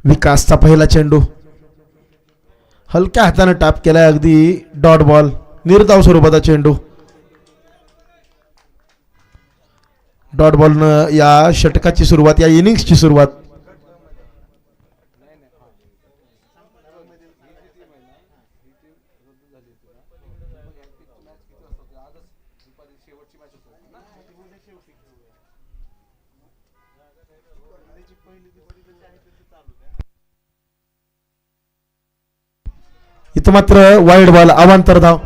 विकासचा पहिला चेंडू हलक्या हाताने टॅप केलाय, अगदी डॉट बॉल, निर्धाव स्वरूपाचा चेंडू. डॉट बॉलनं या षटकाची सुरुवात, या इनिंग्सची सुरुवात. इथं मात्र वाईड बॉल, अवांतर धाव.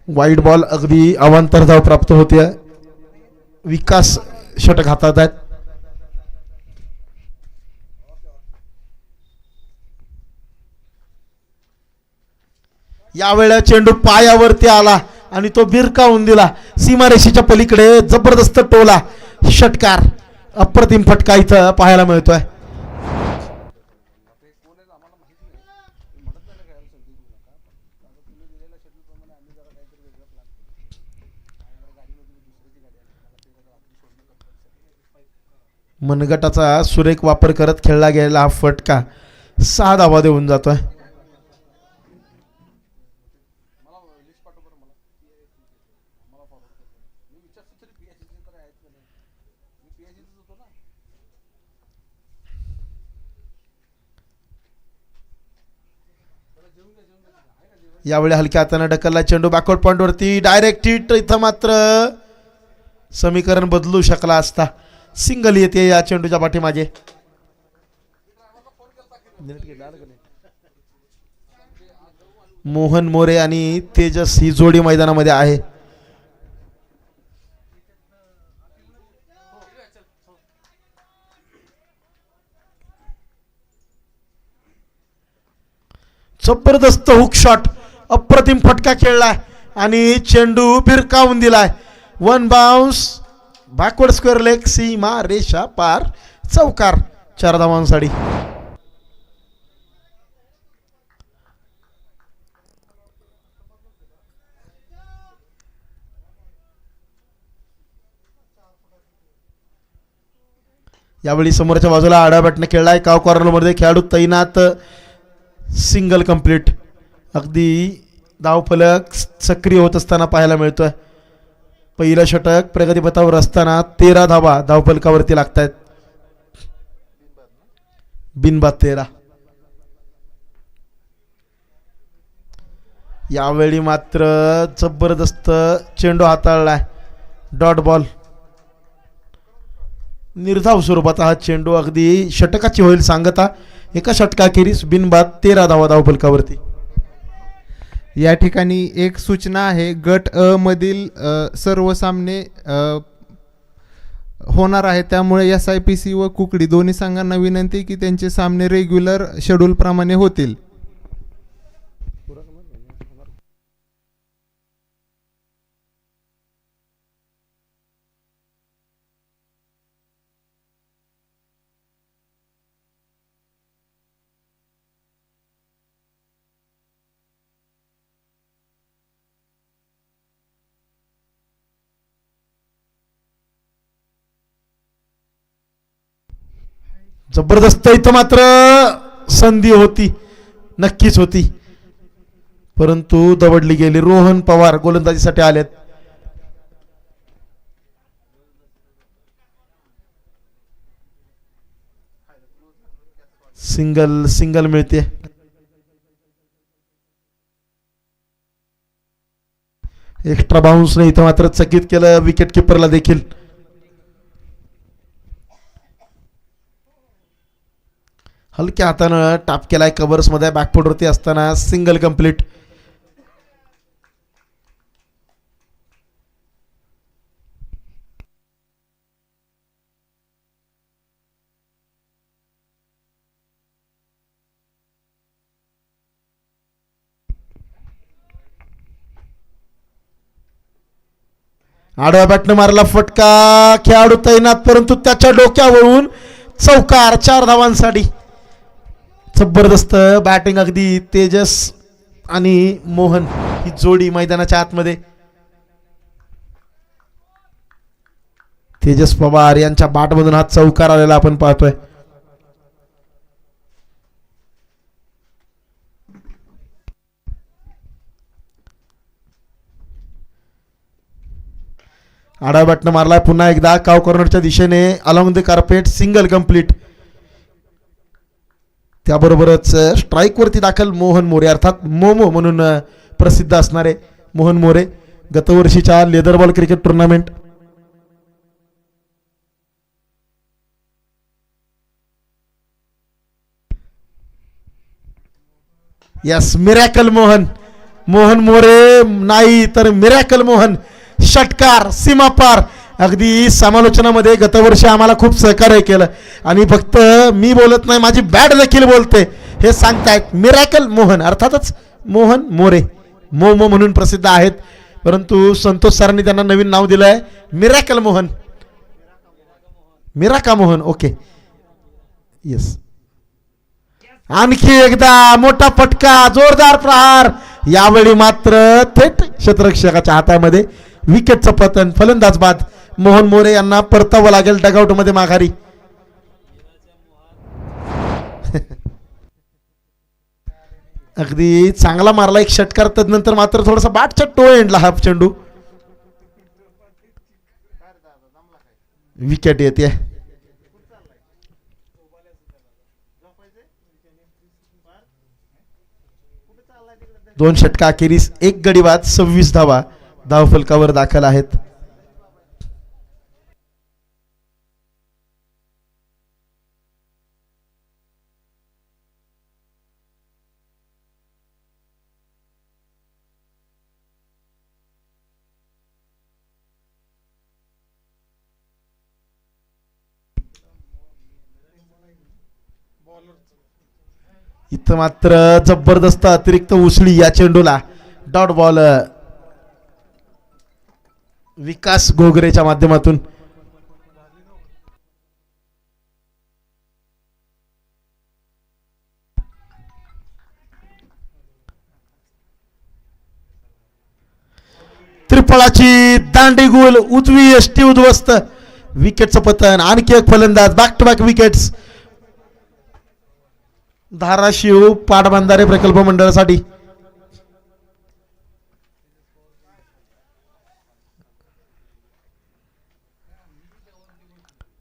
वाईड बॉल, अगदी अवांतर धाव प्राप्त होते. विकास षटक हातात आहेत. यावेळेला चेंडू पायावरती आला आणि तो बिरकावून दिला सीमारेषेच्या पलीकडे. जबरदस्त टोला, षटकार, अप्रतिम फटका इथं पाहायला मिळतोय. मनगटाचा सुरेख वापर करत खेळला गेलेला हा फटका 6 धावा देऊन जातोय. यावेळी हलक्या हाताने ढकलला चेंडू बॅकवर्ड पॉइंट वरती, डायरेक्ट हिट. इथं मात्र समीकरण बदलू शकला असता. सिंगल येते या चेंडूच्या पाठीमागे. मोहन मोरे आणि तेजस ही जोडी मैदानामध्ये आहे. जबरदस्त हुक शॉट, अप्रतिम फटका खेळलाय आणि चेंडू फिरकावून दिलाय. 1 बाउन्स, बॅकवर्ड स्क्वेअर लेग, सीमा रेषा पार, चौकार, 4 धावांसाठी. यावेळी समोरच्या बाजूला आडा बॅटने खेळलाय. काव कॉर्नर मध्ये खेळाडू तैनात. सिंगल कंप्लीट, अगदी धावफलक सक्रिय होत असताना पाहायला मिळतोय. पहिलं षटक प्रगतीपथावर असताना 13 धावा धावफलकावरती लागतायत. बिनबाद 13. यावेळी मात्र जबरदस्त चेंडू हाताळलाय, डॉट बॉल, निर्धाव स्वरूपाचा हा चेंडू. अगदी षटकाची होईल सांगता. एका षटकाखेरीस बिनबाद 13 धावा धावफलकावरती. या ठिकाणी एक सूचना आहे. गट अ मधील सर्व सामने होणार आहे, त्यामुळे SIPC व कुकडी दोन्ही संघांना विनंती की त्यांचे सामने रेग्युलर शेड्यूल प्रमाणे होतील. जबरदस्त इथं मात्र संधी होती, नक्कीच होती, परंतु दवडली गेली. रोहन पवार गोलंदाजीसाठी आलेत. सिंगल मिळते. एक्स्ट्रा बाउन्स नाही, इथं मात्र चकित केलं विकेट किपरला देखील. हलक्या हातानं टाप केलाय कव्हर्स मध्ये, बॅकफुटवरती असताना सिंगल कंप्लीट. आडव्या बॅटने मारला फटका, खेळाडू तैनात, परंतु त्याच्या डोक्यावरून चौकार, 4 धावांसाठी. जबरदस्त बॅटिंग, अगदी तेजस आणि मोहन ही जोडी मैदानाच्या आतमध्ये. तेजस पवार यांच्या बॅटमधून हा चौकार आलेला आपण पाहतोय. आडा बॅटनं मारलाय पुन्हा एकदा काव कॉर्नरच्या दिशेने along the carpet, single complete. त्याबरोबरच स्ट्राईक वरती दाखल मोहन मोरे, अर्थात मोमो म्हणून प्रसिद्ध असणारे मोहन मोरे, गतवर्षीच्या leather ball cricket tournament. Yes, miracle Mohan, Mohan More नाही तर मिरॅकल मोहन. षटकार सीमापार. अगदी समालोचनामध्ये गतवर्षी आम्हाला खूप सहकार्य केलं आणि फक्त मी बोलत नाही, माझी बॅट देखील बोलते हे सांगतायत. मिरॅकल मोहन, अर्थातच मोहन मोरे मोमो म्हणून प्रसिद्ध आहेत, परंतु संतोष सरांनी त्यांना नवीन नाव दिलं आहे मिरॅकल मोहन, मिराका मोहन. Okay, yes. आणखी एकदा मोठा फटका, जोरदार प्रहार, यावेळी मात्र थेट क्षेत्ररक्षकाच्या हातामध्ये. विकेटचं पतन, फलंदाज बाद. मोहन मोरे यांना परतावं लागेल डगआउट मध्ये माघारी. अगदी चांगला मारला एक षटकार, तदनंतर मात्र थोडासा बाटच्या टोळ एंडला हा चेंडू. विकेट येते. दोन षटका अखेरीस एक गडी बाद, 26 धावा धावफलकावर दाखल आहेत. इथं मात्र जबरदस्त अतिरिक्त उसळी या चेंडूला. डॉट बॉल विकास घोगरेच्या माध्यमातून. त्रिफळाची दांडी गुल, उजवी यष्टी उद्ध्वस्त. विकेटचं पतन. आणखी एक फलंदाज, back to back wickets Dharashiv पाटबंधारे प्रकल्प मंडळासाठी.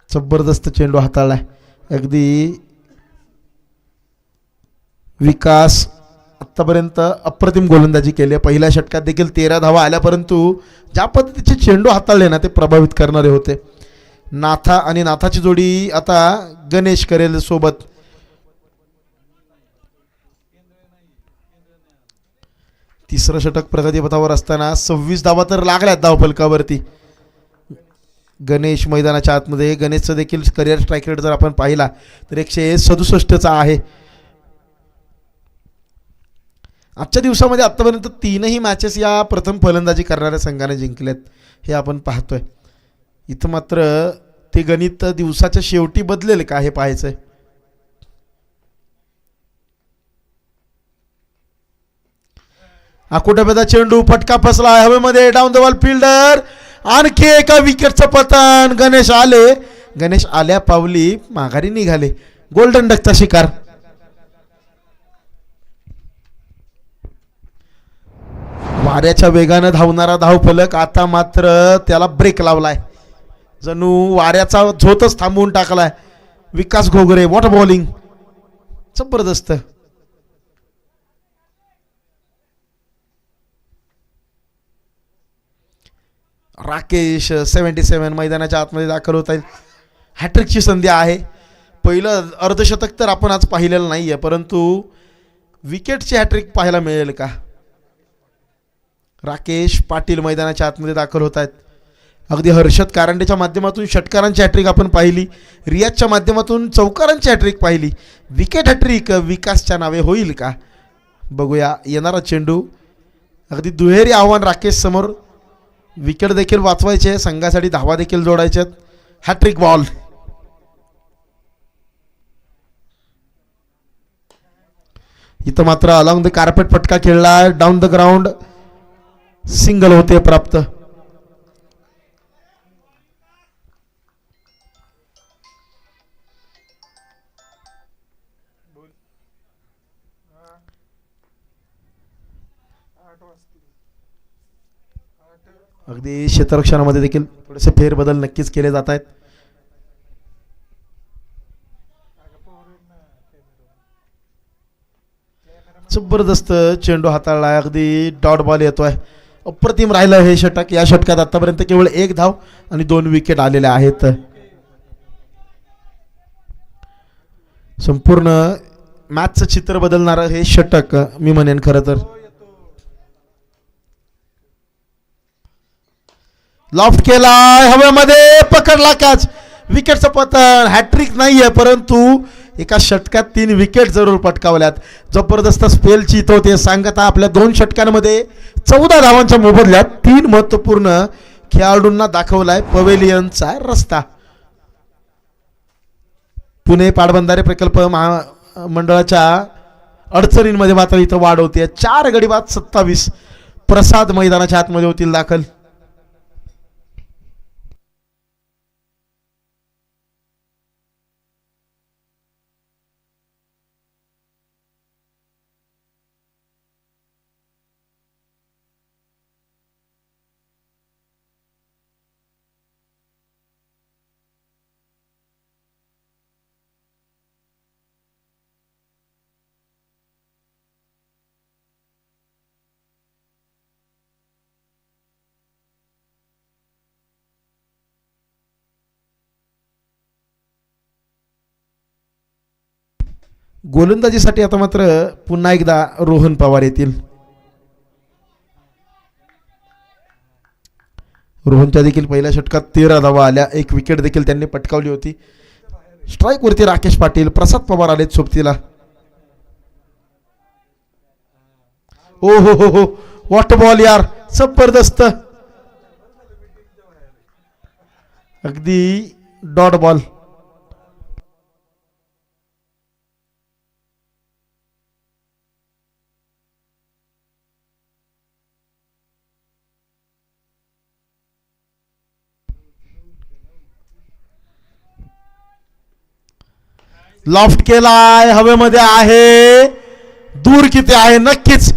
जबरदस्त चेंडू हाताळलाय. अगदी विकास आतापर्यंत अप्रतिम गोलंदाजी केली आहे. पहिल्या षटकात देखील 13 धावा आल्या, परंतु ज्या पद्धतीचे चेंडू हाताळले ना ते प्रभावित करणारे होते. नाथा आणि नाथाची जोडी आता गणेश करेल सोबत. तिसरं षटक प्रगतीपथावर असताना 26 धावा तर लागल्यात धावफलकावरती. गणेश मैदानाच्या आतमध्ये. गणेशचं देखील करिअर स्ट्राईक रेट जर आपण पाहिला तर 167चा आहे. आजच्या दिवसामध्ये आतापर्यंत 3ही मॅचेस या प्रथम फलंदाजी करणाऱ्या संघाने जिंकल्यात हे आपण पाहतोय. इथं मात्र ते गणित दिवसाच्या शेवटी बदलेल का हे पाहायचंय. आकुटाबेदा चेंडू, फटका फसला हवेमध्ये, डाऊन द बॉल फिल्डर. आणखी एका विकेटचं पतन. गणेश आले, गणेश आल्या पावली माघारी निघाले. गोल्डन डकचा शिकार. वाऱ्याच्या वेगानं धावणारा धावफलक आता मात्र त्याला ब्रेक लावलाय. जणू वाऱ्याचा झोतच थांबवून टाकलाय. विकास घोगरे, व्हॉट बॉलिंग, जबरदस्त. राकेश 77 मैदानाच्या आतमध्ये दाखल होत आहेत. हॅट्रिकची संधी आहे. पहिलं अर्धशतक तर आपण आज पाहिलेलं नाहीये, परंतु विकेटची हॅट्रिक पाहायला मिळेल का. राकेश पाटील मैदानाच्या आतमध्ये दाखल होत आहेत. अगदी हर्षद कारंडेच्या माध्यमातून षटकारांची हॅट्रिक आपण पाहिली, रियाजच्या माध्यमातून चौकारांची हॅट्रिक पाहिली. विकेट हॅट्रिक विकासच्या नावे होईल का बघूया. येणारा चेंडू, अगदी दुहेरी आव्हान राकेश समोर. विकेट देखील वाचवायचे, संघासाठी धावा देखील जोडायच्यात. Hat trick ball. इथं मात्र अलॉंग द कार्पेट फटका खेळला. डाऊन द ग्राउंड सिंगल होते प्राप्त. अगदी क्षेत्ररक्षणामध्ये देखील थोडेसे फेरबदल नक्कीच केले जात आहेत. जबरदस्त चेंडू हाताळला, अगदी डॉट बॉल येतोय. अप्रतिम राहिलं हे षटक. या षटकात आतापर्यंत केवळ 1 धाव आणि 2 विकेट आलेल्या आहेत. संपूर्ण मॅचचं चित्र बदलणारं हे षटक मी म्हणेन खरं तर. लॉफ्ट केलाय, हवेमध्ये पकडला कॅच. विकेटचं पतन. हॅट्रिक नाहीये परंतु एका षटकात 3 विकेट जरूर पटकावल्यात. जबरदस्त स्पेलची तो ते सांगता. आपल्या 2 षटकांमध्ये 14 धावांच्या मोबदल्यात 3 महत्वपूर्ण खेळाडूंना दाखवलाय पवेलियनचा रस्ता. पुणे पाटबंधारे प्रकल्प मंडळाच्या अडचणींमध्ये मात्र इथं वाढ होते. 4 गडी बाद 27. प्रसाद मैदानाच्या आतमध्ये होतील दाखल. गोलंदाजीसाठी आता मात्र पुन्हा एकदा रोहन पवार येतील. रोहनच्या देखील पहिल्या षटकात 13 धावा आल्या. 1 विकेट देखील त्यांनी पटकावली होती. स्ट्राईक वरती राकेश पाटील. प्रसाद पवार आलेत सोबतीला. ओ हो हो हो, वॉट बॉल यार, जबरदस्त. अगदी डॉट बॉल. लॉफ्ट केलाय, हवेमध्ये आहे. दूर किती आहे, नक्कीच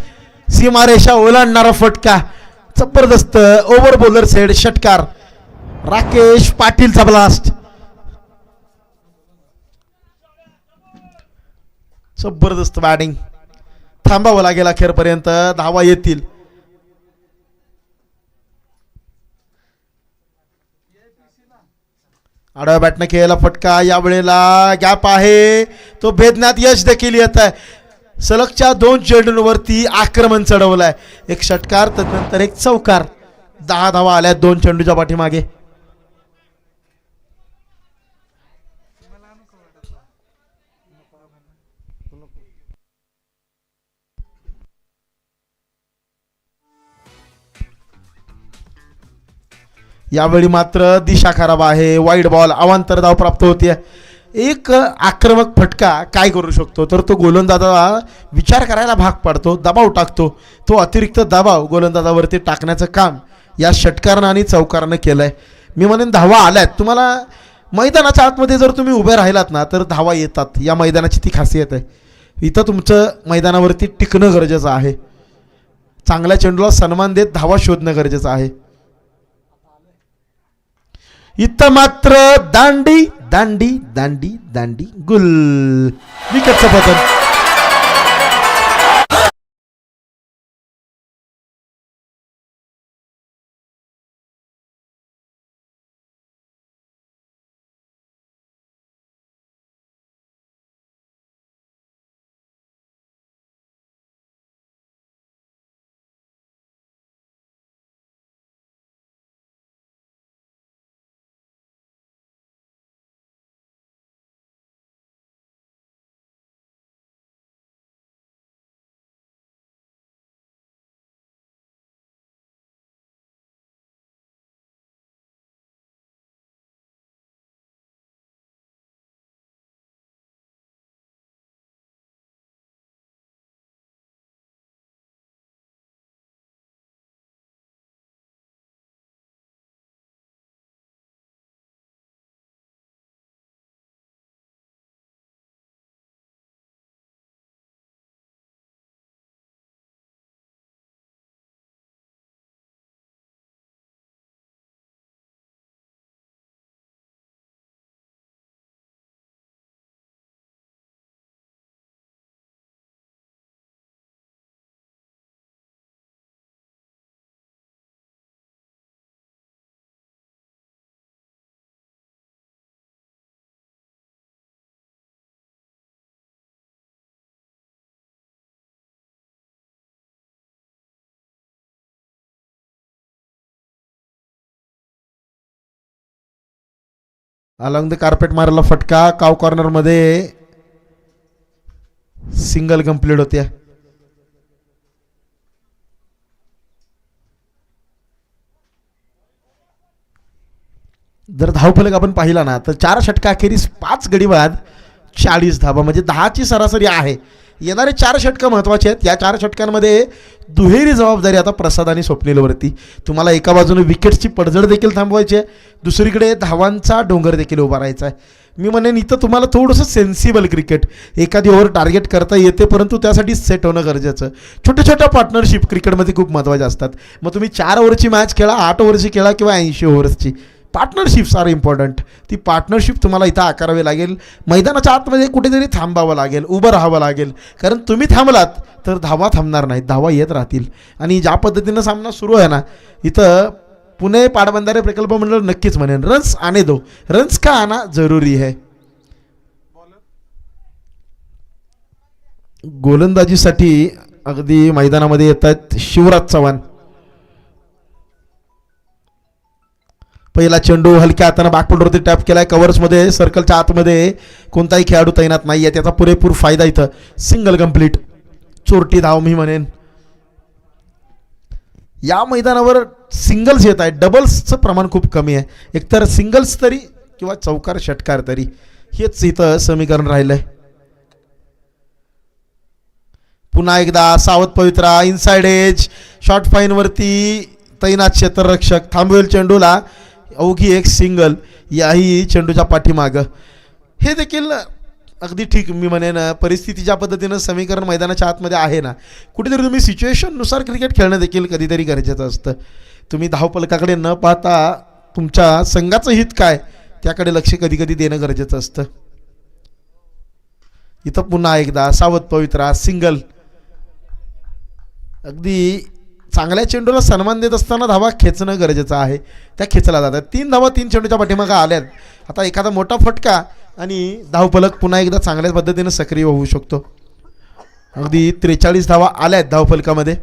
सीमारेषा ओलांडणारा फटका. जबरदस्त ओव्हर बॉलर सेड षटकार. राकेश पाटीलचा ब्लास्ट. जबरदस्त बॅटिंग. थांबावं लागेल अखेरपर्यंत. धावा येतील. आडव्या बॅटने केलेला फटका. यावेळेला गॅप आहे, तो भेदण्यात यश देखील येत आहे. सलगच्या 2 चेंडूंवरती आक्रमण चढवलंय. 1 षटकार तदनंतर 1 चौकार. 10 धावा आल्या 2 चेंडूच्या पाठीमागे. यावेळी मात्र दिशा खराब आहे. Wide ball. अवांतर धाव प्राप्त होते. एक आक्रमक फटका काय करू शकतो, तर तो गोलंदाजाला विचार करायला भाग पाडतो, दबाव टाकतो. तो अतिरिक्त दबाव गोलंदाजावरती टाकण्याचं काम या षटकारानं आणि चौकारानं केलंय. मी म्हणेन धावा आल्यात. तुम्हाला मैदानाच्या आतमध्ये जर तुम्ही उभे राहिलात ना तर धावा येतात. या मैदानाची ती खासियत आहे. इथं तुमचं मैदानावरती टिकणं गरजेचं आहे. चांगल्या चेंडूला सन्मान देत धावा शोधणं गरजेचं आहे. इथं मात्र दांडी दांडी दांडी दांडी गुल. विकेटचं पतन. अलॉंग द कार्पेट मारला फटका, काव कॉर्नर मध्ये सिंगल कंप्लीट होते. जर धावफलक आपण पाहिला ना तर 4 षटका अखेरीस 5 गडी बाद 40 धावा, म्हणजे 10ची सरासरी आहे. येणारे 4 षटकं महत्त्वाचे आहेत. या 4 षटकांमध्ये दुहेरी जबाबदारी आता प्रसाद आणि स्वप्नीलवरती. तुम्हाला एका बाजूने विकेट्सची पडझड देखील थांबवायची आहे, दुसरीकडे धावांचा डोंगर देखील उभा राहायचा आहे. मी म्हणेन इथं तुम्हाला थोडंसं सेन्सिबल क्रिकेट, एखादी ओव्हर टार्गेट करता येते, परंतु त्यासाठी सेट होणं गरजेचं. छोट्या छोट्या पार्टनरशिप क्रिकेटमध्ये खूप महत्त्वाच्या असतात. मग तुम्ही 4 ओव्हरची मॅच खेळा, 8 ओव्हरची खेळा किंवा 80 ओव्हर्सची, पार्टनरशिप्स आर इम्पॉर्टंट. ती पार्टनरशिप तुम्हाला इथं आकारावी लागेल. मैदानाच्या आतमध्ये कुठेतरी थांबावं लागेल, उभं राहावं लागेल, कारण तुम्ही थांबलात तर धावा थांबणार नाहीत, धावा येत राहतील. आणि ज्या पद्धतीनं सामना सुरू आहे ना, इथं पुणे पाटबंधारे प्रकल्प मंडळ नक्कीच म्हणेन रन्स आने दो, रन्स का आना जरुरी है. गोलंदाजीसाठी अगदी मैदानामध्ये येत आहेत शिवराज चव्हाण. पहिला चेंडू हलक्या हाताने बॅकफुटवरती टॅप केलाय, कव्हर्समध्ये सर्कलच्या आतमध्ये कोणताही खेळाडू तैनात नाही आहे, त्याचा पुरेपूर फायदा. इथं सिंगल कंप्लीट, चोरटी धाव मी म्हणेन. या मैदानावर सिंगल्स येत आहेत, डबल्सचं प्रमाण खूप कमी आहे. एकतर सिंगल्स तरी किंवा चौकार षटकार तरी, हेच इथं समीकरण राहिलंय. पुन्हा एकदा सावध पवित्रा, इनसाइड एज, शॉर्ट फाईनवरती तैनात क्षेत्ररक्षक, थांबवेल चेंडूला, अवघी एक सिंगल याही चेंडूच्या पाठीमागं. हे देखील अगदी ठीक मी म्हणेन. परिस्थिती ज्या पद्धतीनं समीकरण मैदानाच्या आतमध्ये आहे ना, कुठेतरी तुम्ही सिच्युएशननुसार क्रिकेट खेळणं देखील कधीतरी गरजेचं असतं. तुम्ही धावफलकाकडे न पाहता तुमच्या संघाचं हित काय त्याकडे लक्ष कधी कधी देणं गरजेचं असतं. इथं पुन्हा एकदा सावध पवित्रा, सिंगल. अगदी चांगल्या चेंडूला सन्मान देत असताना धावा खेचणं गरजेचं आहे, त्या खेचल्या जातात. 3 धावा 3 चेंडूच्या पाठीमागं आल्यात. आता एखादा मोठा फटका आणि धावफलक पुन्हा एकदा चांगल्या पद्धतीनं सक्रिय होऊ शकतो. अगदी 43 धावा आल्यात धावफलकामध्ये.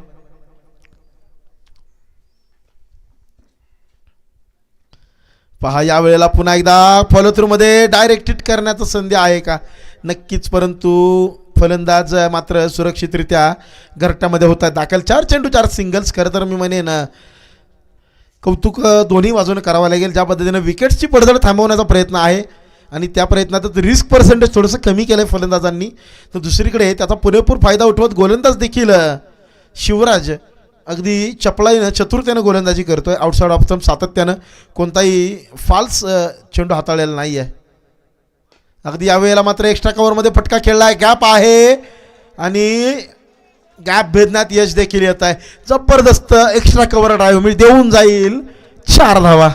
पहा या वेळेला पुन्हा एकदा फॉलो थ्रू मध्ये डायरेक्ट हिट करण्याचा संधी आहे का? नक्कीच, परंतु फलंदाज मात्र सुरक्षितरित्या घरट्यामध्ये होत आहेत दाखल. 4 चेंडू 4 सिंगल्स. खरं तर मी म्हणेन कौतुक दोन्ही बाजूने करावं लागेल. ज्या पद्धतीनं विकेट्सची पडझड थांबवण्याचा प्रयत्न आहे आणि त्या प्रयत्नात रिस्क पर्सेंटेज थोडंसं कमी केलं आहे फलंदाजांनी, तर दुसरीकडे त्याचा पुरेपूर फायदा उठवत गोलंदाज देखील शिवराज अगदी चपळाईनं चतुरतेनं गोलंदाजी करतोय. आउटसाईड ऑफ स्टंप सातत्यानं, कोणताही फॉल्स चेंडू हाताळलेला नाही आहे. अगदी यावेळेला मात्र एक्स्ट्रा कव्हरमध्ये फटका खेळलाय, गॅप आहे आणि गॅप भेदण्यात यश देखील येत आहे. जबरदस्त एक्स्ट्रा कव्हर ड्राईव्ह मी देऊन जाईल 4 धावा.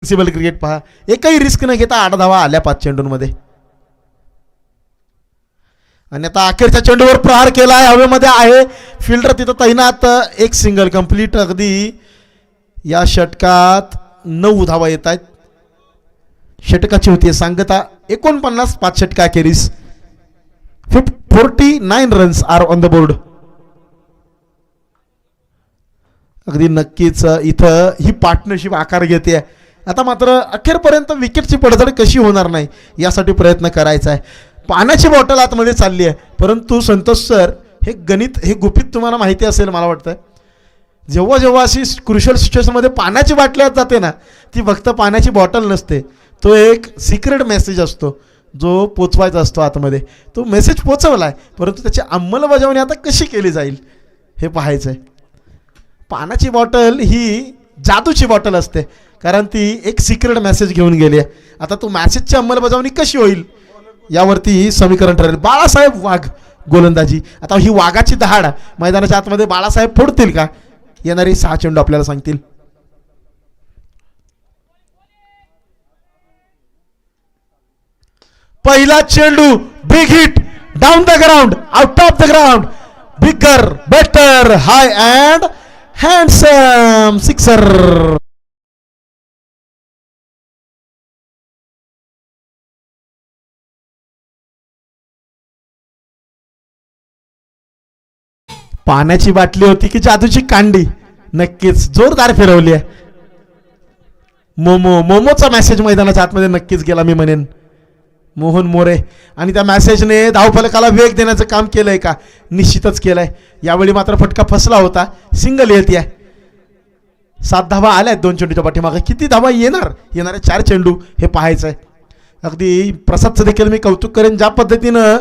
फ्लेक्सिबल क्रिकेट पहा, एकही रिस्क न घेता 8 धावा आल्या 5 चेंडूंमध्ये. आणि आता अखेरच्या चेंडूवर प्रहार केलाय, हवेमध्ये आहे, फिल्डर तिथं तैनात, एक सिंगल कंप्लीट. अगदी या षटकात 9 धावा येत आहेत. षटकाची होती सांगता 49, 5 षटका अखेरीस 49 runs are on the board. अगदी नक्कीच इथं ही पार्टनरशिप आकार घेते. आता मात्र अखेरपर्यंत विकेटची पडझड कशी होणार नाही यासाठी प्रयत्न करायचा आहे. पाण्याची बॉटल आतमध्ये चालली आहे, परंतु संतोष सर हे गणित हे गुपित तुम्हाला माहिती असेल मला वाटतं. जेव्हा जेव्हा अशी क्रुशियल सिच्युएशनमध्ये पाण्याची बाटली आत जाते ना, ती फक्त पाण्याची बॉटल नसते, तो एक सिक्रेट मेसेज असतो जो पोचवायचा असतो आतमध्ये. तो मेसेज पोचवला आहे, परंतु त्याची अंमलबजावणी आता कशी केली जाईल हे पाहायचं आहे. पाण्याची बॉटल ही जादूची बॉटल असते, कारण ती एक सिक्रेट मेसेज घेऊन गेली आहे. आता तो मेसेजची अंमलबजावणी कशी होईल यावरती समीकरण ठरेल. बाळासाहेब वाघ गोलंदाजी. आता ही वाघाची दहाड मैदानाच्या आतमध्ये बाळासाहेब फोडतील का? येणारी 6 चेंडू आपल्याला सांगतील. पहिला चेंडू big hit down the ground, out of the ground, bigger better high and handsome sixer. पाण्याची बाटली होती की जादूची कांडी? नक्कीच जोरदार फिरवली आहे. मोमोचा मेसेज मैदानाच्या आतमध्ये नक्कीच गेला मी म्हणेन. मोहन मोरे आणि त्या मेसेजने धावफलकाला वेग देण्याचं काम केलंय का? निश्चितच केलंय. यावेळी मात्र फटका फसला होता. सिंगल येते आहे. 7 धावा आल्या आहेत 2 चेंडूच्या पाठीमागे. किती धावा येणारे 4 चेंडू हे पाहायचं आहे. अगदी प्रसादचं देखील मी कौतुक करेन ज्या पद्धतीनं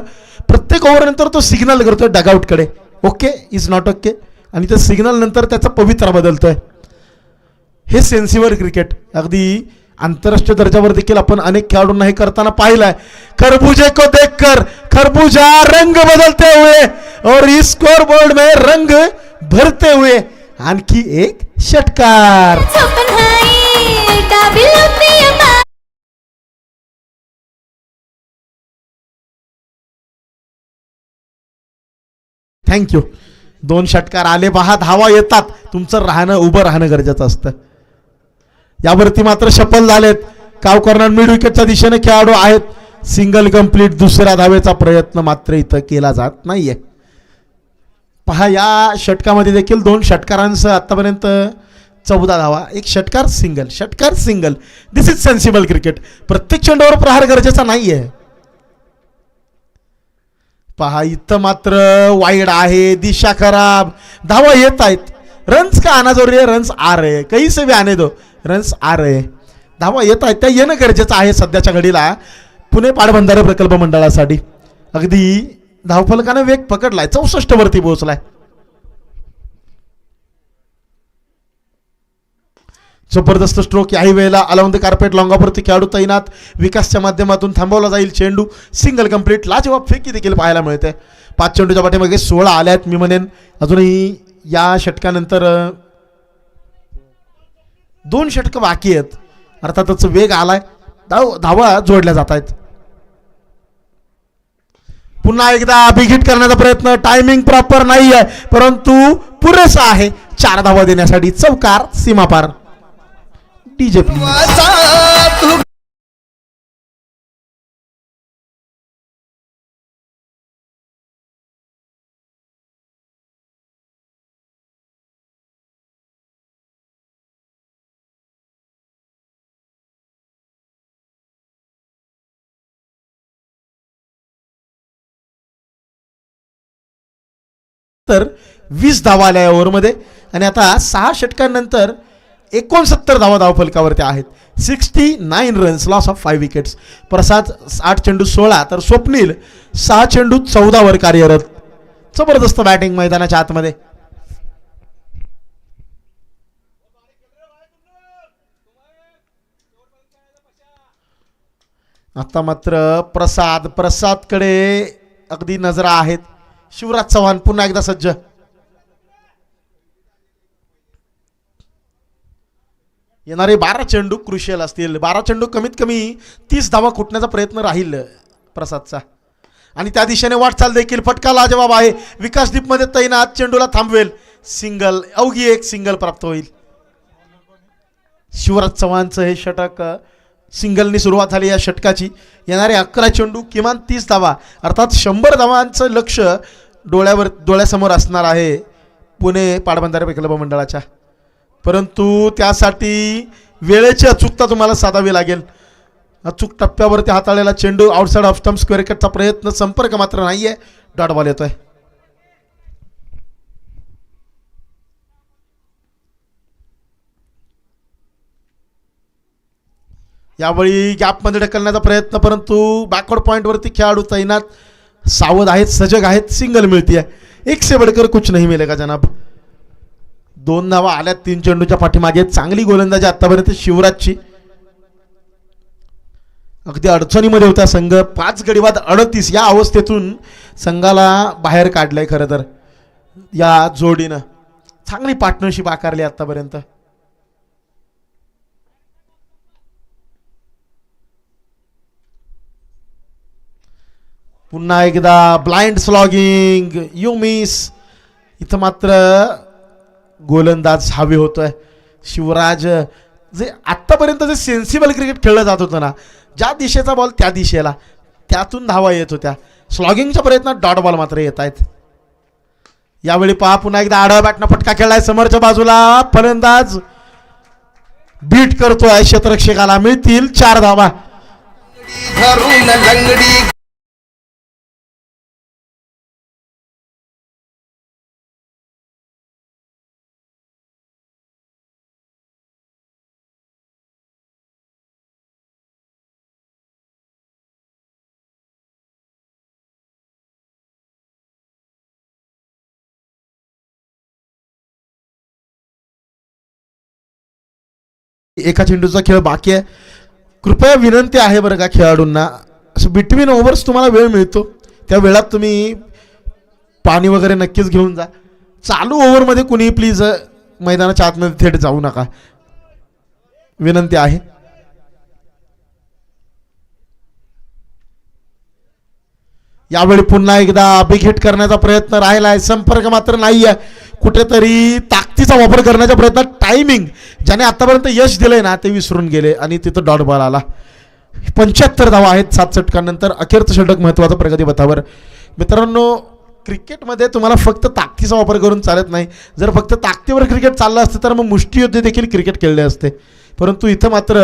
प्रत्येक ओव्हरनंतर तो सिग्नल करतोय डगआउटकडे. ओके इज नॉट ओके, आणि त्या सिग्नल नंतर त्याचा पवित्रा बदलतोय. हे सेन्सिबल क्रिकेट. अगदी आंतरराष्ट्रीय दर्जावर देखील आपण अनेक खेळाडूंना हे करताना पाहिलंय. खरबूजे को देखकर खरबूजा रंग बदलते हुए और इस स्कोर बोर्ड में रंग भरते हुए आणखी एक षटकार. थँक्यू. 2 षटकार आले पहा. धावा येतात. तुमचं उभं राहणं गरजेचं असतं. यावरती मात्र सफल झालेत. काव कॉर्नर मिड विकेटच्या दिशेने खेळाडू आहेत. Single complete. दुसऱ्या धावेचा प्रयत्न मात्र इथं केला जात नाहीये. पहा या षटकामध्ये देखील 2 षटकारांसह आतापर्यंत 14 धावा. एक षटकार single. This is sensible cricket. प्रत्येक चेंडूवर प्रहार गरजेचा नाहीये. पहा इथं मात्र वाईड आहे. दिशा खराब. धावा येत आहेत. रन्स का आना जरूरी है? रन्स आ रहे. कहीं से भी आने दो, रन्स आ रहे. धावा येत आहेत. त्या येणं गरजेचं आहे सध्याच्या घडीला पुणे पाटबंधारे प्रकल्प मंडळासाठी. अगदी धावफलकाने वेग पकडलाय. 64 वरती पोहोचलाय. जबरदस्त स्ट्रोक. याही वेळेला अलाउंड द कार्पेट लॉंगावरती खेळाडू तैनात. विकासच्या माध्यमातून थांबवला जाईल चेंडू. Single complete. लाजवाब फेकी देखील पाहायला मिळते. 5 चेंडूच्या पाठीमागे 16 आल्यात मी म्हणेन. अजूनही या षटकानंतर 2 षटकं बाकी आहेत. अर्थातच वेग आलाय. धावा जोडल्या जात आहेत. पुन्हा एकदा बिघिट करण्याचा प्रयत्न. टायमिंग प्रॉपर नाही आहे परंतु पुरेसा आहे 4 धावा देण्यासाठी. चौकार सीमापार. डीजे तर 20 धावा आल्या या ओव्हरमध्ये. आणि आता 6 षटकांनंतर 69 धावा धावफलकावरती आहेत. 69 runs. Loss of 5 wickets. Prasad 8 चेंडू 16 तर स्वप्नील 6 चेंडू 14 वर कार्यरत. जबरदस्त बॅटिंग मैदानाच्या आतमध्ये. आता मात्र प्रसादकडे अगदी नजरा आहेत. शिवराज चव्हाण पुन्हा एकदा सज्ज. येणारे 12 चेंडू क्रुशियल असतील. 12 चेंडू कमीत कमी 30 धावा कुटण्याचा प्रयत्न राहील प्रसादचा. आणि त्या दिशेने वाटचाल देखील. फटका लाजवाब आहे. विकासदीपमध्ये तैनात. चेंडूला थांबवेल. सिंगल. अवघी एक सिंगल प्राप्त होईल. शिवराज चव्हाणचं हे षटक सिंगलनी सुरुवात झाली या षटकाची. येणारे 11 चेंडू किमान 30 धावा अर्थात 100 धावांचं लक्ष डोळ्यासमोर असणार आहे पुणे पाटबंधारे प्रकल्प मंडळाच्या. परंतु त्यासाठी वेळेची अचूकता तुम्हाला साधावी लागेल. अचूक टप्प्यावरती हाताळलेला चेंडू. आउटसाइड ऑफ स्टंप स्क्वेअर कटचा प्रयत्न. संपर्क मात्र नाहीये. डॉट बॉल येतोय. यावेळी गॅपमध्ये ढकलण्याचा प्रयत्न परंतु बॅकवर्ड पॉईंटवरती खेळाडू तैनात. सावध आहेत. सजग आहेत. सिंगल मिळतीये. एक से बढ़कर कुछ नहीं मिलेगा जनाब. 2 धावा आल्यात 3 चेंडूच्या पाठीमागे. चांगली गोलंदाजी आतापर्यंत शिवराजची. अगदी अडचणीमध्ये होता संघ. 5 गडी बाद 38 या अवस्थेतून संघाला बाहेर काढलंय खरं तर या जोडीनं. चांगली पार्टनरशिप आकारली आतापर्यंत. पुन्हा एकदा ब्लाइंड स्लॉगिंग. You miss. इथं मात्र गोलंदाज हवे होतोय. शिवराज जे आत्तापर्यंत जे सेन्सिबल क्रिकेट खेळलं जात होतं ना, ज्या दिशेचा बॉल त्या दिशेला, त्यातून धावा येत होत्या. स्लॉगिंगच्या प्रयत्नात डॉट बॉल मात्र येत आहेत. यावेळी पहा पुन्हा एकदा आडवा बॅटनं फटका खेळलाय समोरच्या बाजूला. फलंदाज बीट करतोय क्षेत्ररक्षकाला. मिळतील 4 धावा. एका चेंडूचा खेळ बाकी आहे. कृपया विनंती आहे बरं का खेळाडूंना, असं बिटवीन ओव्हर्स तुम्हाला वेळ मिळतो त्या वेळात तुम्ही पाणी वगैरे नक्कीच घेऊन जा. चालू ओव्हरमध्ये कुणी प्लीज मैदानाच्या आतमध्ये थेट जाऊ नका, विनंती आहे. यावेळी पुन्हा एकदा बिग हिट करण्याचा प्रयत्न राहिला आहे. संपर्क मात्र नाही आहे. कुठेतरी ताकदीचा वापर करण्याचा प्रयत्न. टायमिंग ज्याने आतापर्यंत यश दिलंय ना ते विसरून गेले आणि तिथं डॉट बॉल आला. 75 धावा आहेत 7 षटकांनंतर. अखेरचं षटक महत्त्वाचं प्रगतीपथावर. मित्रांनो, क्रिकेटमध्ये तुम्हाला फक्त ताकदीचा वापर करून चालत नाही. जर फक्त ताकदीवर क्रिकेट चाललं असतं तर मग मुष्टियोद्धे देखील क्रिकेट खेळले असते. परंतु इथं मात्र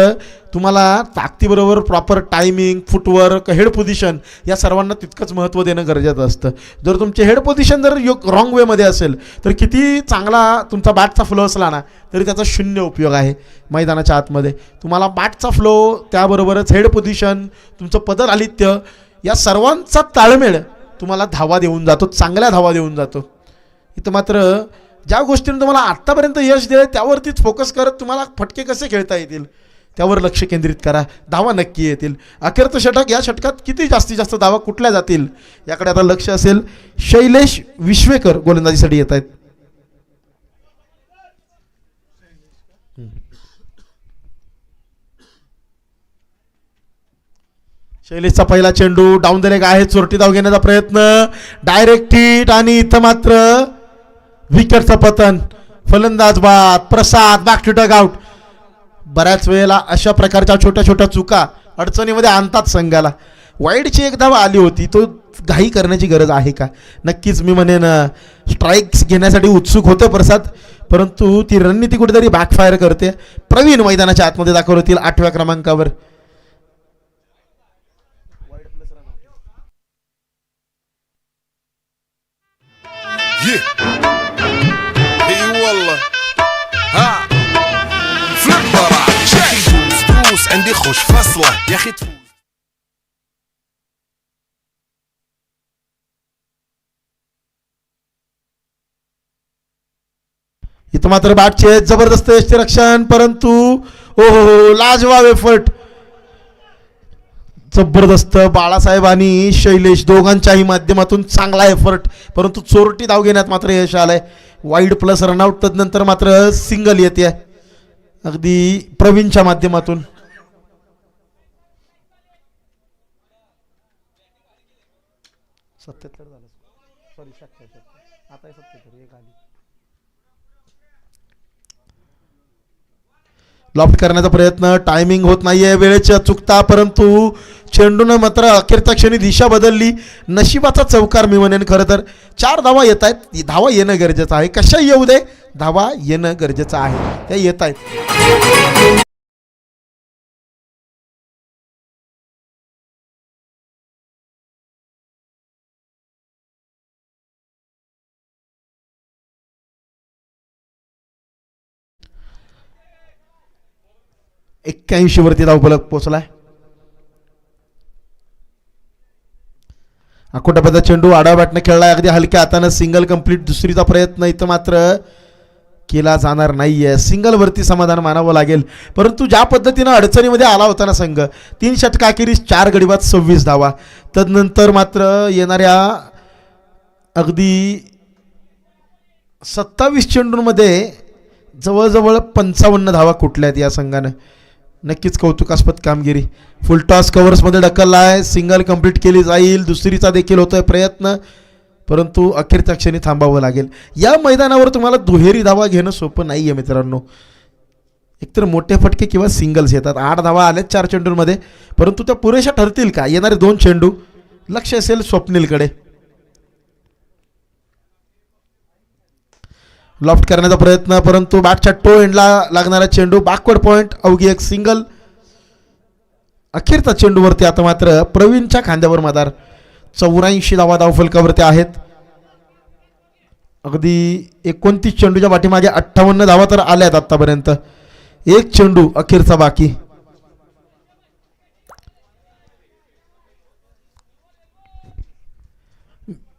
तुम्हाला ताकदीबरोबर proper timing, footwork, head position या सर्वांना तितकंच महत्त्व देणं गरजेचं असतं. जर तुमचे हेड पोझिशन जर रॉंग वेमध्ये असेल तर किती चांगला तुमचा बॅटचा फ्लो असला ना तरी त्याचा शून्य उपयोग आहे मैदानाच्या आतमध्ये. तुम्हाला बॅटचा फ्लो, त्याबरोबरच हेड पोझिशन, तुमचं पदरालित्य या सर्वांचा ताळमेळ तुम्हाला धावा देऊन जातो, चांगल्या धावा देऊन जातो. इथं मात्र ज्या गोष्टींना तुम्हाला आत्तापर्यंत यश दिलं त्यावरतीच फोकस करत तुम्हाला फटके कसे खेळता येतील त्यावर लक्ष केंद्रित करा. धावा नक्की येतील. अखेरचं षटक, या षटकात किती जास्तीत जास्त धावा कुठल्या जातील याकडे आता लक्ष असेल. शैलेश विश्वेकर गोलंदाजीसाठी येत आहेत. शैलेशचा पहिला चेंडू डाऊन द लेग आहे. चोरटी धाव घेण्याचा प्रयत्न, डायरेक्ट हिट आणि इथं मात्र विकेटचं पतन. फलंदाज बाद. प्रसाद बॅक टू डग आउट. बऱ्याच वेळेला अशा प्रकारच्या छोट्या छोट्या चुका अडचणीमध्ये आणतात संघाला. वाईडची एक धाव आली होती, तो घाई करण्याची गरज आहे का? नक्कीच मी म्हणेन स्ट्राईक्स घेण्यासाठी उत्सुक होते प्रसाद, परंतु ती रणनीती कुठेतरी बॅकफायर करते. प्रवीण मैदानाच्या आतमध्ये दाखल होतील 8व्या क्रमांकावर. عندي خوش فصلة يا اخي تفوز. इथं मात्र बॅटचे जबरदस्त यष्टिरक्षण, परंतु ओहो लाजवाब एफर्ट. जबरदस्त बाळासाहेब आणि शैलेश दोघांच्याही माध्यमातून चांगला एफर्ट, परंतु चोरटी धाव घेण्यात मात्र यश आलंय. Wide plus run out. तदनंतर मात्र सिंगल येते अगदी प्रवीणच्या माध्यमातून. लॉफ्ट करण्याचा प्रयत्न, टायमिंग होत नाहीये, वेळेच्या चुकता, परंतु चेंडूनं मात्र अखेरच्या क्षणी दिशा बदलली. नशिबाचा चौकार मी म्हणेन. खरं तर 4 धावा येत आहेत. धावा येणं गरजेचं आहे. कशा येऊ दे, धावा येणं गरजेचं आहे. त्या येत आहेत. वरती धावफलक पोहोचलाय. अकोटापदा चेंडू आडवा बॅटने खेळलाय. अगदी हलक्या हातानं सिंगल कंप्लीट. दुसरीचा प्रयत्न इथं मात्र केला जाणार नाहीये. सिंगल वरती समाधान मानावं लागेल. परंतु ज्या पद्धतीनं अडचणीमध्ये आला होता ना संघ, 3 षटकाखेरीस 4 गडी बाद 26 धावा. तदनंतर मात्र येणाऱ्या अगदी 27 चेंडूंमध्ये जवळजवळ 55 धावा कुठल्या आहेत या संघानं. नक्कीच कौतुकास्पद कामगिरी. फुल टॉस कव्हर्समध्ये ढकलला आहे. सिंगल कंप्लीट केली जाईल. दुसरीचा देखील होतोय प्रयत्न, परंतु अखेरच्या क्षणी थांबावं लागेल. या मैदानावर तुम्हाला दुहेरी धावा घेणं सोपं नाही आहे मित्रांनो. एकतर मोठे फटके किंवा सिंगल्स येतात. 8 धावा आल्यात 4 चेंडूंमध्ये, परंतु त्या पुरेशा ठरतील का? येणारे 2 चेंडू. लक्ष असेल स्वप्नीलकडे. लॉफ्ट करण्याचा प्रयत्न, परंतु बॅटच्या टो एंडला लागणारा चेंडू, बॅकवर्ड पॉईंट, अवघी एक सिंगल. अखेरचा चेंडूवरती आता मात्र प्रवीणच्या खांद्यावर मादार. 84 धावा धावफलकावरती आहेत. अगदी 29 चेंडूच्या पाठीमागे 58 धावा तर आल्यात आतापर्यंत. एक चेंडू अखेरचा बाकी.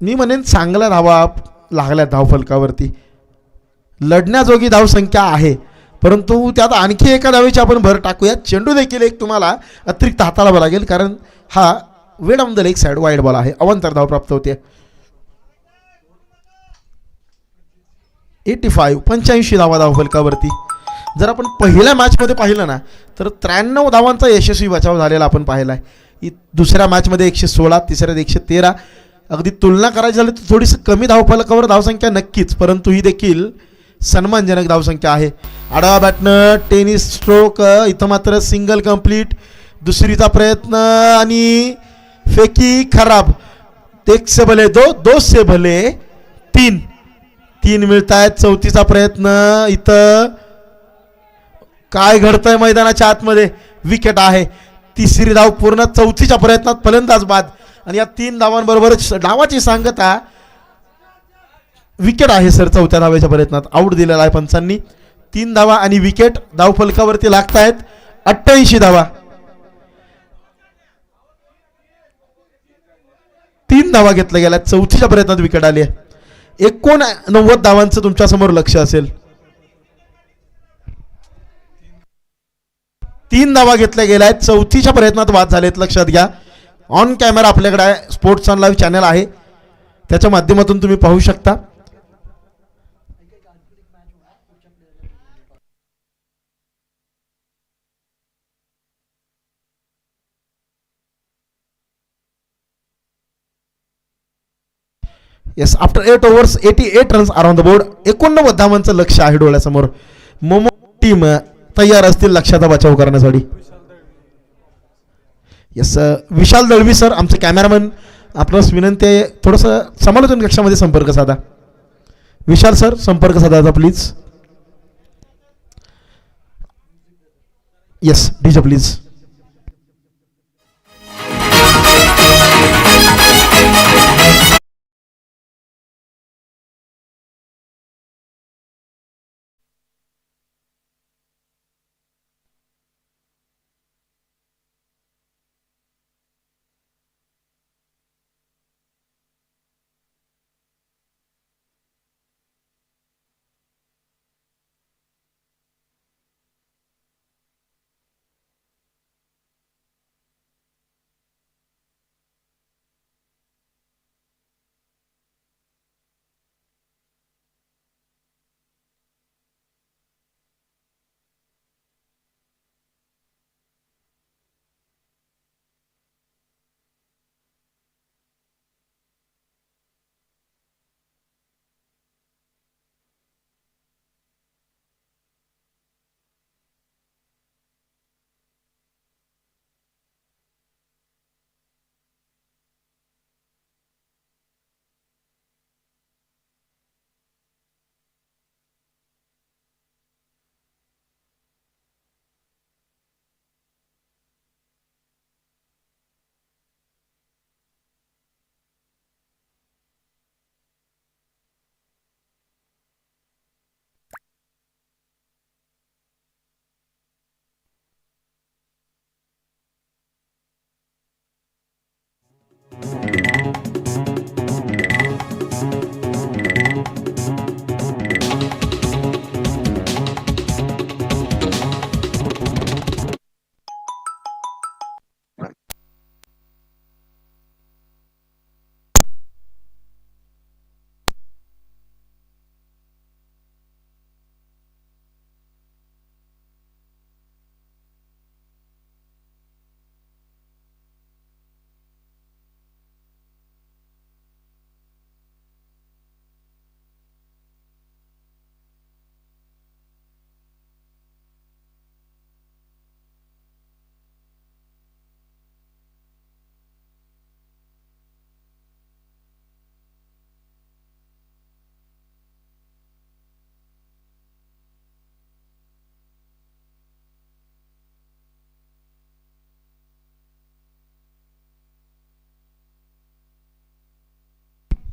मी म्हणेन चांगल्या धावा लागल्या धावफलकावरती. लढण्याजोगी धावसंख्या आहे, परंतु त्यात आणखी एका धावेची आपण भर टाकूया. चेंडू देखील एक तुम्हाला अतिरिक्त हाताळावा लागेल, कारण हा वेड on the leg side wide ball आहे. अवांतर धाव प्राप्त होते. 85 धावा धावफलकावरती. जर आपण पहिल्या मॅचमध्ये पाहिलं ना तर 93 धावांचा यशस्वी बचाव झालेला आपण पाहिला आहे. दुसऱ्या मॅचमध्ये 116, तिसऱ्यात 113. अगदी तुलना करायची झाली तर थोडीशी कमी धावफलकावर धावसंख्या नक्कीच, परंतु ही देखील सन्मानजनक धावसंख्या आहे. आडवा बॅटनं टेनिस स्ट्रोक. इथं मात्र सिंगल कंप्लीट. दुसरीचा प्रयत्न आणि फेकी खराब. 1 से भले 2, 2 से भले 3. 3 मिळत आहेत. चौथीचा प्रयत्न. इथं काय घडतंय मैदानाच्या आतमध्ये. विकेट आहे. तिसरी धाव पूर्ण. चौथीच्या प्रयत्नात फलंदाज बाद आणि या 3 धावांबरोबर डावाची सांगता. विकेट आहे सर. चौथ्या धावेच्या प्रयत्नात आऊट दिलेला आहे पंचांनी. 3 धावा आणि विकेट धावफलकावरती लागत आहेत. 88 धावा. 3 धावा घेतल्या गेल्या. चौथीच्या प्रयत्नात विकेट आली आहे. 89 धावांचं तुमच्या समोर लक्ष असेल. 3 धावा घेतल्या गेल्या आहेत. चौथीच्या प्रयत्नात बाद झालेत. लक्षात घ्या. ऑन कॅमेरा आपल्याकडे आहे. स्पोर्ट्स ऑन लाईव्ह चॅनल आहे, त्याच्या माध्यमातून तुम्ही पाहू शकता. Yes, after 8 overs 88 runs are on the board. 89 धावांचं लक्ष आहे डोळ्यासमोर. मोमो टीम तयार असतील लक्षाचा बचाव करण्यासाठी. येस, विशाल दळवी सर आमचे कॅमेरामन, आपणास विनंती आहे थोडंसं समालोचन कक्षामध्ये संपर्क साधा. विशाल सर संपर्क साधा प्लीज. Yes DJ please.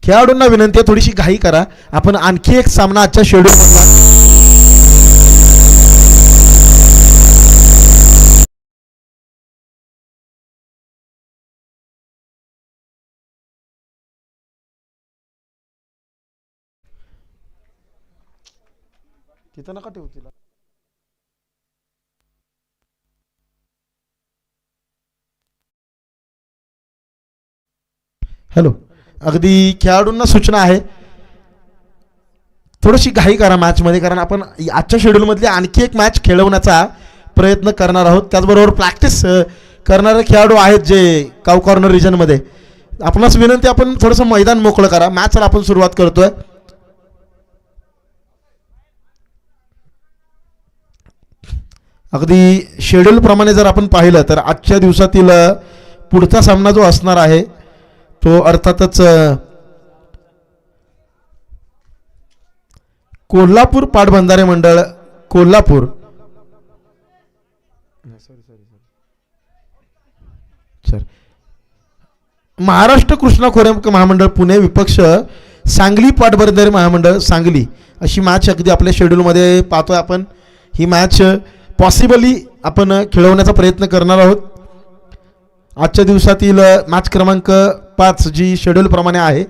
खेळाडूंना विनंती आहे थोडीशी घाई करा. आपण आणखी एक सामना आजच्या शेड्यूल तिथं नका ठेवू तिला. हॅलो, अगदी खेळाडूंना सूचना आहे थोडीशी घाई करा मॅचमध्ये, कारण आपण आजच्या शेड्यूलमधली आणखी एक मॅच खेळवण्याचा प्रयत्न करणार आहोत. त्याचबरोबर प्रॅक्टिस करणारे खेळाडू आहेत जे काउ कॉर्नर रिजनमध्ये. आपणास विनंती आपण थोडंसं मैदान मोकळं करा. मॅचला आपण सुरुवात करतोय. अगदी शेड्यूल प्रमाणे जर आपण पाहिलं तर आजच्या दिवसातील पुढचा सामना जो असणार आहे तो अर्थातच कोल्हापूर पाटबंधारे मंडळ कोल्हापूर महाराष्ट्र कृष्णा खोरे महामंडळ पुणे विपक्ष सांगली पाटबंधारे महामंडळ सांगली, अशी मॅच अगदी आपल्या शेड्यूलमध्ये पाहतोय आपण. ही मॅच पॉसिबली आपण खेळवण्याचा प्रयत्न करणार आहोत. आजच्या दिवसातील मॅच क्रमांक 5 जी शेड्यूलप्रमाणे आहे.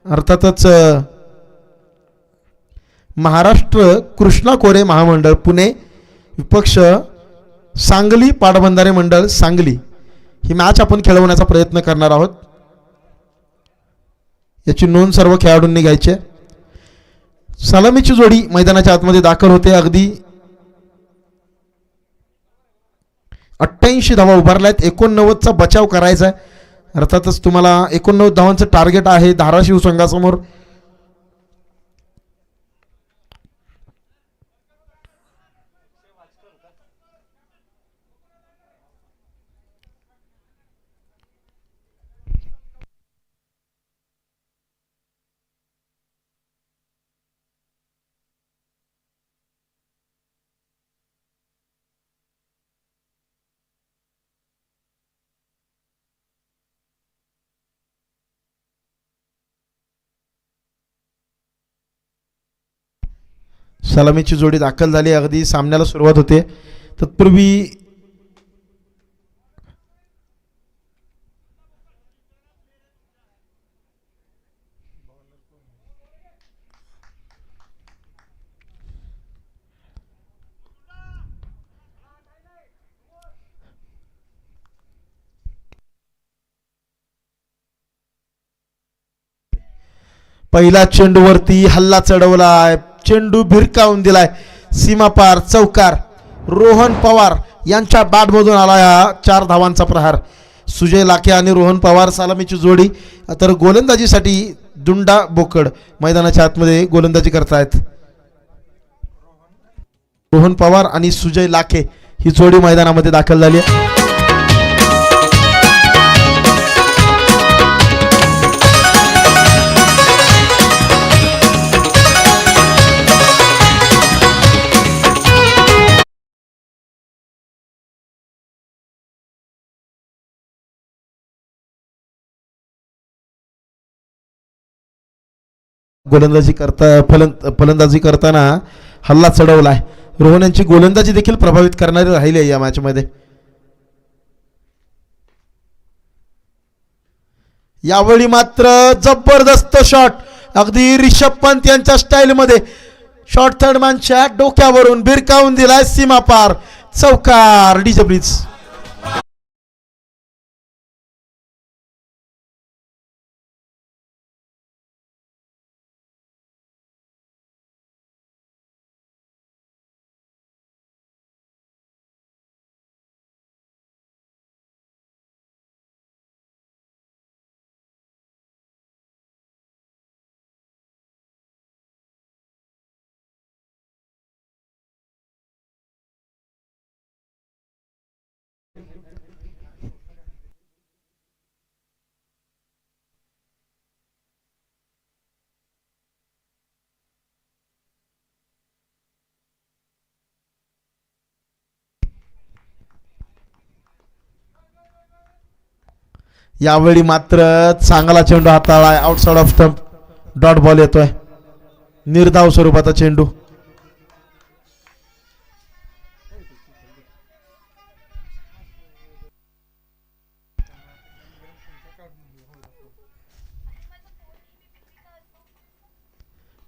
अर्थातच महाराष्ट्र कृष्णा खोरे महामंडळ पुणे विपक्ष सांगली पाटबंधारे मंडळ सांगली, ही मॅच आपण खेळवण्याचा प्रयत्न करणार आहोत. याची नोंद सर्व खेळाडूंनी घ्यायची. सलामीची जोडी मैदानाच्या आतमध्ये दाखल होते. अगदी 88 धावा उभारल्यात. 89चा बचाव करायचा आहे. अर्थातच तुम्हाला 89 धावांचं टार्गेट आहे धाराशिव संघासमोर. सलामीची जोडी दाखल झाली. अगदी सामन्याला सुरुवात होते. तत्पूर्वी पहिला चेंडूवरती हल्ला चढवलाय. चेंडू भिरकावून दिलाय सीमापार. चौकार रोहन पवार यांच्या बॅटमधून आला हा 4 धावांचा प्रहार. सुजय लाखे आणि रोहन पवार सलामीची जोडी. तर गोलंदाजीसाठी दुंडा बोकड मैदानाच्या आतमध्ये गोलंदाजी करतायत. रोहन पवार आणि सुजय लाखे ही जोडी मैदानामध्ये दाखल झाली आहे. फलंदाजी करताना हल्ला चढवलाय. रोहन यांची गोलंदाजी देखील प्रभावित करणारी राहिली आहे या मॅचमध्ये. यावेळी मात्र जबरदस्त शॉट अगदी रिषभ पंत यांच्या स्टाईलमध्ये शॉट थर्डमॅनच्या डोक्यावरून भिरकावून दिलाय सीमापार. चौकार डीजे ब्रिज. यावेळी मात्र चांगला चेंडू हाताळाय, outside off stump, dot ball येतोय, निर्धाव स्वरूपाचा चेंडू.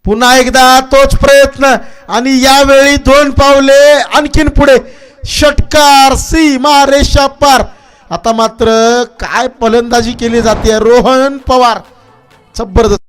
पुन्हा एकदा तोच प्रयत्न आणि यावेळी 2 पावले आणखीन पुढे, षटकार, सीमा रेषा पार. आता मात्र काय फलंदाजी केली जाते रोहन पवार, जबरदस्त.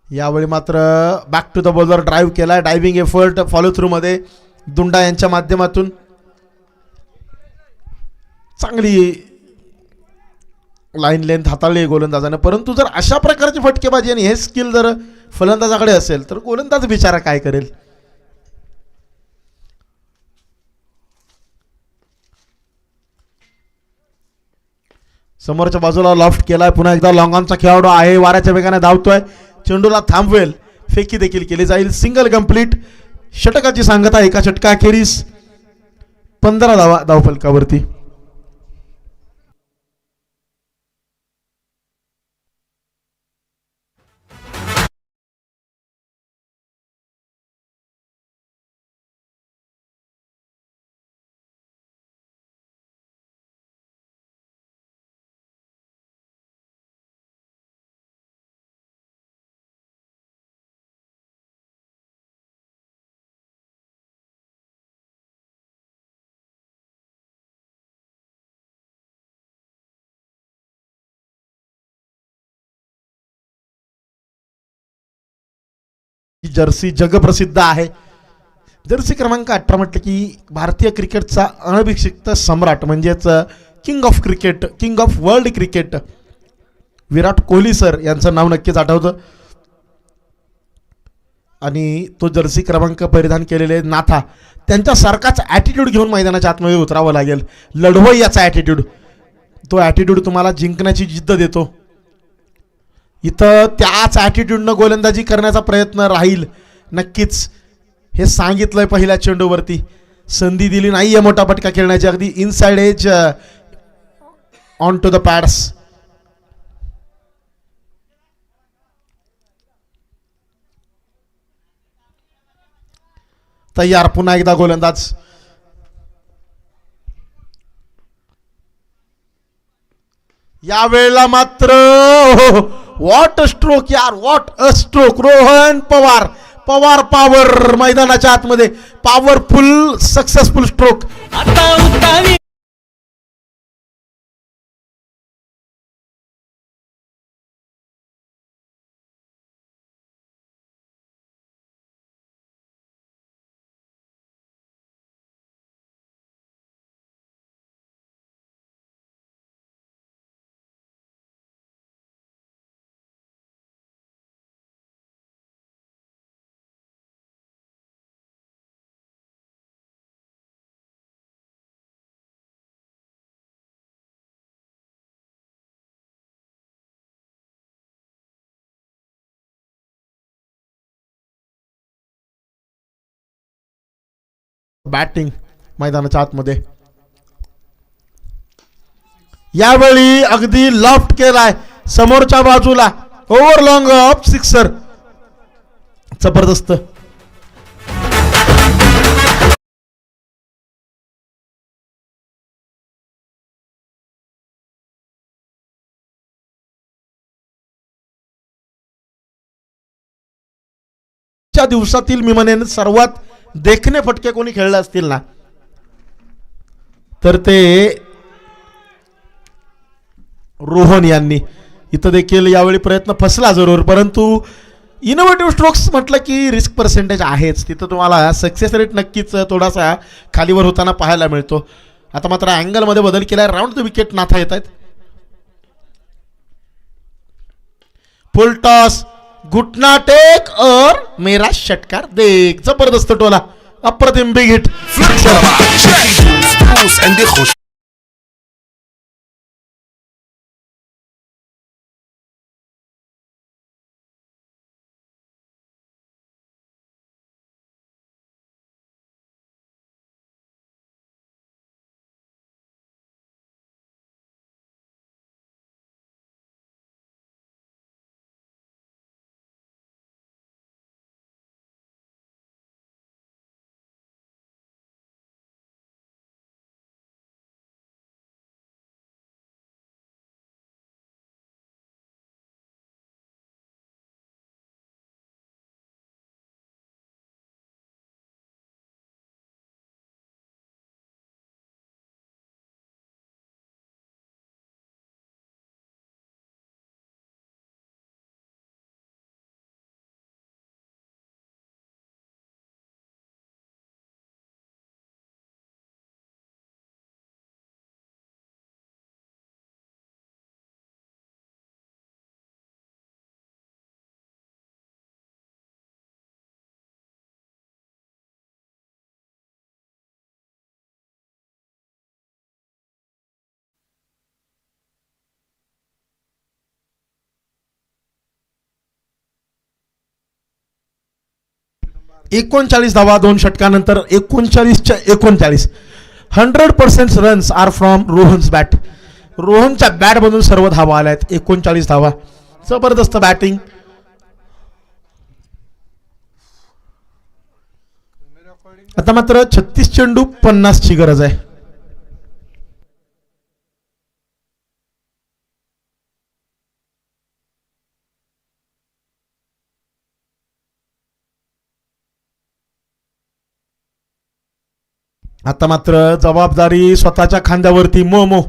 यावेळी मात्र back to the bowler drive केला, डायव्हिंग एफर्ट फॉलो थ्रू मध्ये दुंडा यांच्या माध्यमातून चांगली लाईन लेंथ हाताळली गोलंदाजाने. परंतु जर अशा प्रकारची फटकेबाजी आणि हे स्किल जर फलंदाजाकडे असेल तर गोलंदाज बिचारा काय करेल. समोरच्या बाजूला लॉफ्ट केलाय, पुन्हा एकदा लॉंग ऑनचा खेळाडू आहे, वाऱ्याच्या वेगाने धावतोय, चेंडूला थांबवेल, फेकी देखील केली जाईल. सिंगल कंप्लीट, षटकाची सांगता एका षटकाखेरीस 15 धावा धावफलकावरती. जर्सी जगप्रसिद्ध आहे. जर्सी क्रमांक 18 म्हटलं की भारतीय क्रिकेटचा अनभिषिक्त सम्राट म्हणजेच king of cricket, king of world cricket Virat Kohli sir यांचं नाव नक्कीच आठवतं. आणि तो जर्सी क्रमांक परिधान केलेले नाथा त्यांच्यासारखाच ॲटिट्यूड घेऊन मैदानाच्या आतमध्ये उतरावं लागेल. लढवं याचा ॲटिट्यूड, तो ॲटिट्यूड तुम्हाला जिंकण्याची जिद्द देतो. इथं त्याच ॲटिट्यूडनं गोलंदाजी करण्याचा प्रयत्न राहील नक्कीच, हे सांगितलंय पहिल्या चेंडूवरती. संधी दिली नाही आहे मोठा फटका खेळण्याची, अगदी inside edge on to the pads. तयार, पुन्हा एकदा गोलंदाज. यावेळेला मात्र व्हॉट अ स्ट्रोक यार, what a stroke. Rohan Pawar, Pawar power मैदानाच्या आतमध्ये, पॉवरफुल सक्सेसफुल स्ट्रोक. बॅटिंग मैदानाच्या आतमध्ये. यावेळी अगदी लॉफ्ट केलाय समोरच्या बाजूला, ओव्हर लॉंग ऑफ सिक्सर. जबरदस्त. च्या दिवसातील मी म्हणेन सर्वात देखणे फटके कोणी खेळले असतील ना तर ते रोहन यांनी. इथं देखील यावेळी प्रयत्न फसला जरूर, परंतु इनोव्हेटिव्ह स्ट्रोक्स म्हटलं की रिस्क पर्सेंटेज आहेच, तिथं तुम्हाला सक्सेस रेट नक्कीच थोडासा खालीवर होताना पाहायला मिळतो. आता मात्र अँगलमध्ये बदल केला, राऊंड द विकेट नाथा येत आहेत. फुल टॉस, घुटना टेक और मेरा षटकार देख. जबरदस्त टोला, अप्रतिम बिग हिट. فلوس عندي خوش. एकोणचाळीस धावा 2 षटकानंतर. 39च्या 39. 100% runs are from Rohan's bat. रोहनच्या बॅटमधून सर्व धावा आल्या आहेत. 39 धावा, जबरदस्त बॅटिंग. आता मात्र 36 चेंडू 50 ची गरज आहे. आता मात्र जबाबदारी स्वतःच्या खांद्यावरती मोमो.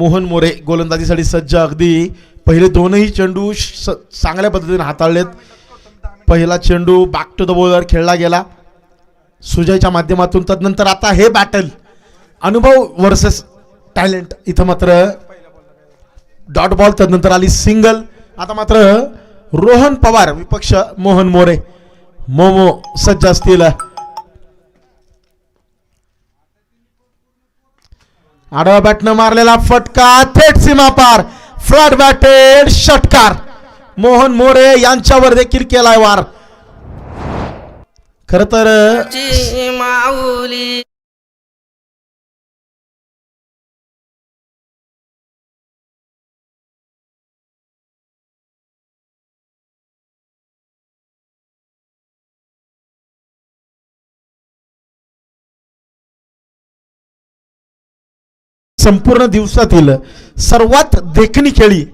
मोहन मोरे गोलंदाजीसाठी सज्ज. अगदी पहिले दोनही चेंडू चांगल्या पद्धतीने हाताळलेत. पहिला चेंडू बॅक टू द बॉलर खेळला गेला सुजयच्या माध्यमातून. तदनंतर आता हे बॅटल अनुभव वर्सेस टॅलेंट. इथं मात्र डॉट बॉल, तदनंतर आली सिंगल. आता मात्र रोहन पवार विपक्ष मोहन मोरे. मोमो सज्ज असतील. आडवा बॅटनं मारलेला फटका थेट सीमा पार. फ्लॅट बॅटेड षटकार. मोहन मोरे यांच्यावर देखील केलाय वार. खर तर संपूर्ण दिवसातील सर्वात देखणी खेळी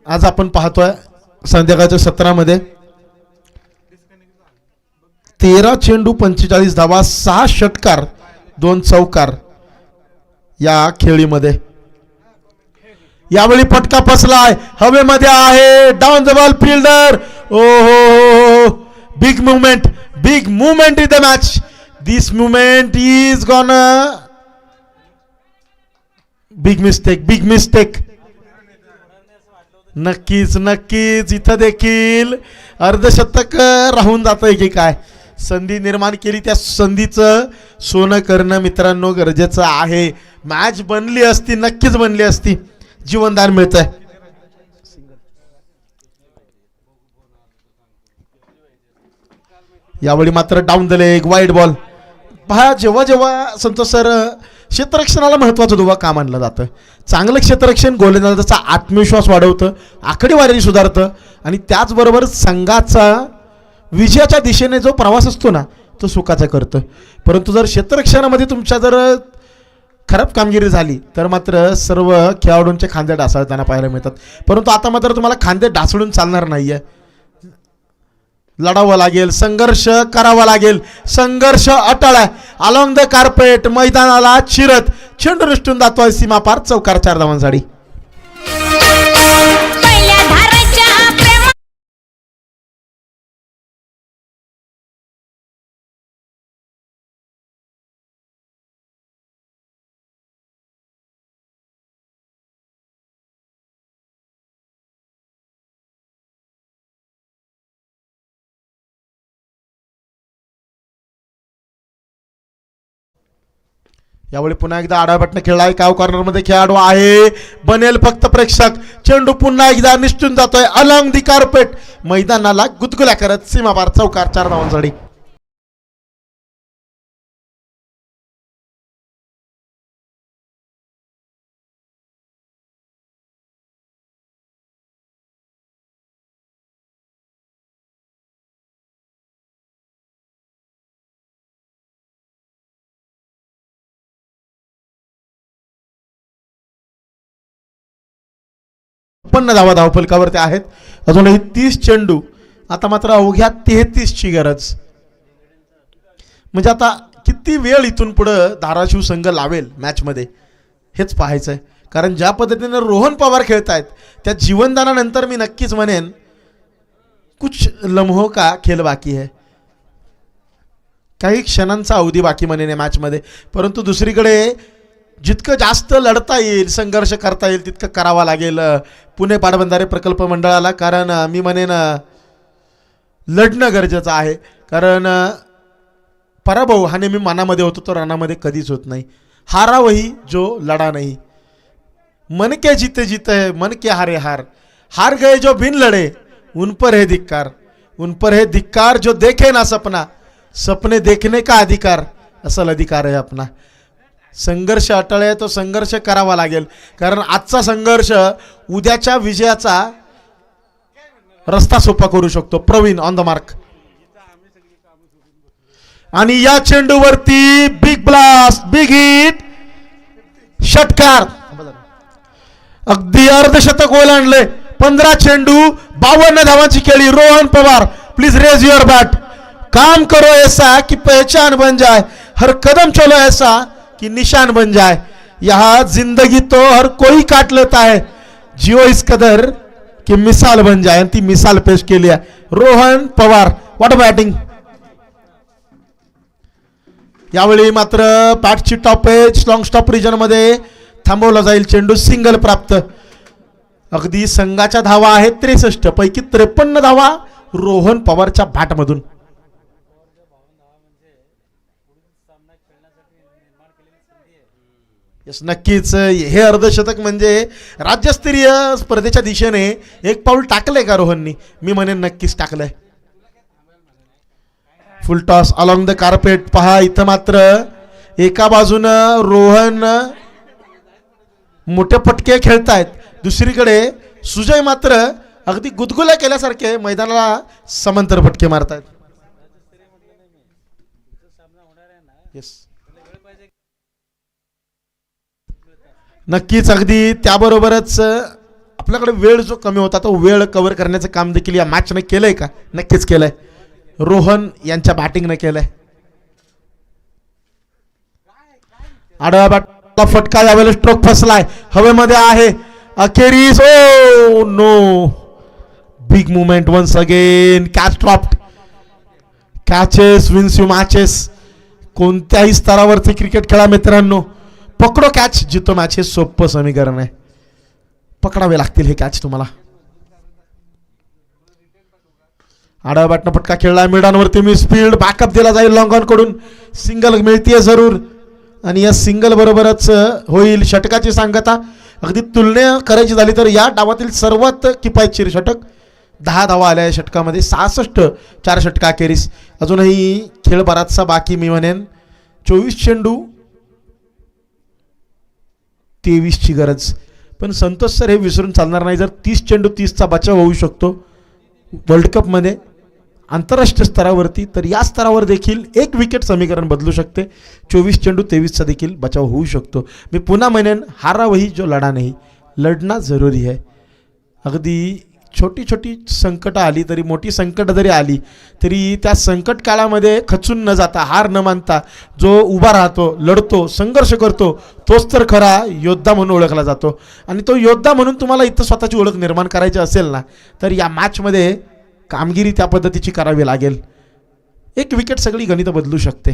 आज आपण पाहतोय संध्याकाळच्या सत्रामध्ये. 13 चेंडू 45 धावा, 6 षटकार 2 चौकार या खेळीमध्ये. यावेळी फटका फसलाय, हवेमध्ये आहे, डाऊन द बॉल फिल्डर. ओ हो, big movement in the match. This movement is gone big mistake. नक्कीच इथं देखील अर्धशतक राहून जातंय की काय. संधी निर्माण केली, त्या संधीचं सोनं करणं मित्रांनो गरजेचं आहे. मॅच बनली असती, नक्कीच बनली असती. जीवनदान मिळतंय. यावेळी मात्र down the leg, wide ball. पहा, जेव्हा संतोष सर क्षेत्ररक्षणाला महत्वाचं दुवा का मानलं जातं. चांगलं क्षेत्ररक्षण गोलंदाजाचा आत्मविश्वास वाढवतं, आकडेवारी सुधारतं आणि त्याचबरोबर संघाचा विजयाच्या दिशेने जो प्रवास असतो ना तो सुखाचा करतं. परंतु जर क्षेत्ररक्षणामध्ये तुमच्या जर खराब कामगिरी झाली तर मात्र सर्व खेळाडूंचे खांदे ढासळताना पाहायला मिळतात. परंतु आता मात्र तुम्हाला खांदे ढासळून चालणार नाहीये. लढावं लागेल, संघर्ष करावा लागेल. संघर्ष अटळ आहे. अलॉंग द कार्पेट मैदानाला चिरत चेंडू निष्ठून जातोय सीमा पार. चौकार 4 धावांसाठी. यावेळी पुन्हा एकदा आडापटनं खेळलाय. काव कॉर्नरमध्ये खेळाडू आहे, बनेल फक्त प्रेक्षक. चेंडू पुन्हा एकदा निष्ठून जातोय अलॉंग दी कार्पेट. मैदानाला गुदगुल्या करत सीमापार. चौकार 4 धावांसाठी. धावा धावफलकावरती आहेत. अजूनही 30 चेंडू. आता मात्र अवघ्या 33ची गरज. म्हणजे आता किती वेळ इथून पुढं धाराशिव संघ लावेल मॅचमध्ये हेच पाहायचं आहे. कारण ज्या पद्धतीने रोहन पवार खेळतायत त्या जीवनदानानंतर मी नक्कीच म्हणेन कुछ लम्हो का खेळ बाकी है. काही क्षणांचा अवधी बाकी म्हणेन या मॅचमध्ये. परंतु दुसरीकडे जितकं जास्त लढता येईल, संघर्ष करता येईल तितकं करावा लागेल पुणे पाटबंधारे प्रकल्प मंडळाला. कारण मी म्हणेन लढणं गरजेचं आहे. कारण पराभव हा नेहमी मनामध्ये होतो, तो रणामध्ये कधीच होत नाही. हारावही जो लढा नहीं. मन के जीते जीते मन के हारे हार. हार गए जो बिन लड़े उन पर है धिक्कार. उन पर है धिक्कार जो देखे ना सपना. सपने देखने का अधिकार असल अधिकार है अपना. संघर्ष अटळ आहे, तो संघर्ष करावा लागेल. कारण आजचा संघर्ष उद्याच्या विजयाचा रस्ता सोपा करू शकतो. Praveen on the mark. आणि या चेंडूवरती बिग ब्लास्ट, बिग हिट, षटकार. अगदी अर्धशतक ओलांडले. 15 चेंडू 52 धावांची खेळी. Rohan Pawar, please raise your bat. काम करो ऐसा कि पहचान बन जाए. हर कदम चलो ऐसा कि निशान बन जाए. यहाँ जिंदगी तो हर कोई काट लेता है. जियो इस कदर कि मिसाल बन जाए. ती मिसाल पेश केली आहे. Rohan Pawar, what batting. यावेळी मात्र पॅटची टॉपेज लॉंग स्टॉप रिजन मध्ये थांबवला जाईल. चेंडू सिंगल प्राप्त. अगदी संघाच्या धावा आहेत 63 पैकी 53 धावा रोहन पवारच्या बॅटमधून. यस, नक्कीच हे अर्धशतक म्हणजे राज्यस्तरीय स्पर्धेच्या दिशेने एक पाऊल टाकलंय का रोहननी. मी म्हणेन नक्कीच टाकलंय. फुल टॉस अलॉंग द कार्पेट. पहा इथं मात्र एका बाजूनं रोहन मोठे फटके खेळतायत, दुसरीकडे सुजय मात्र अगदी गुदगुल्या केल्यासारखे मैदानाला समांतर फटके मारतायत. नक्कीच अगदी त्याबरोबरच आपल्याकडे वेळ जो कमी होता तो वेळ कव्हर करण्याचं काम देखील या मॅचने केलंय का? नक्कीच केलंय. रोहन यांच्या बॅटिंगने केलंय. आडव्या बॅटला फटका, यावेळेला स्ट्रोक फसलाय, हवेमध्ये आहे अखेरीस. Oh no, big movement once again. Catch dropped. Catches wins you matches. कोणत्याही स्तरावरचे क्रिकेट खेळा मित्रांनो, पकडो कॅच जितो मॅच, हे सोपं समीकरण आहे. पकडावे लागतील हे कॅच तुम्हाला. आडव्या बॅटनं फटका खेळला, मिडांवरती मी स्पीड बॅकअप दिला जाईल लॉंग ऑन कडून. सिंगल मिळतीये जरूर आणि या सिंगल बरोबरच होईल षटकाची सांगता. अगदी तुलना करायची झाली तर या डावातील सर्वात किफायतशीर षटक. 10 धावा आल्या या षटकामध्ये, 66 4 षटका अखेरीस. अजूनही खेळ बराचसा बाकी, मी म्हणेन 24 चेंडू 23ची गरज. पण संतोष सर हे विसरून चालणार नाही, जर 30 चेंडू 30चा बचाव होऊ शकतो वर्ल्ड कपमध्ये आंतरराष्ट्रीय स्तरावरती, तर या स्तरावर देखील 1 विकेट समीकरण बदलू शकते. 24 चेंडू 23चा देखील बचाव होऊ शकतो. मी पुन्हा म्हणेन, हारा वही जो लढा नाही, लढना जरुरी है. अगदी छोटी छोटी संकटं आली तरी, मोठी संकट जरी आली तरी त्या संकट काळामध्ये खचून न जाता, हार न मानता जो उभा राहतो, लढतो, संघर्ष करतो, तोच तर खरा योद्धा म्हणून ओळखला जातो. आणि तो योद्धा म्हणून तुम्हाला इथं स्वतःची ओळख निर्माण करायची असेल ना, तर या मॅचमध्ये कामगिरी त्या पद्धतीची करावी लागेल. 1 विकेट सगळी गणितं बदलू शकते,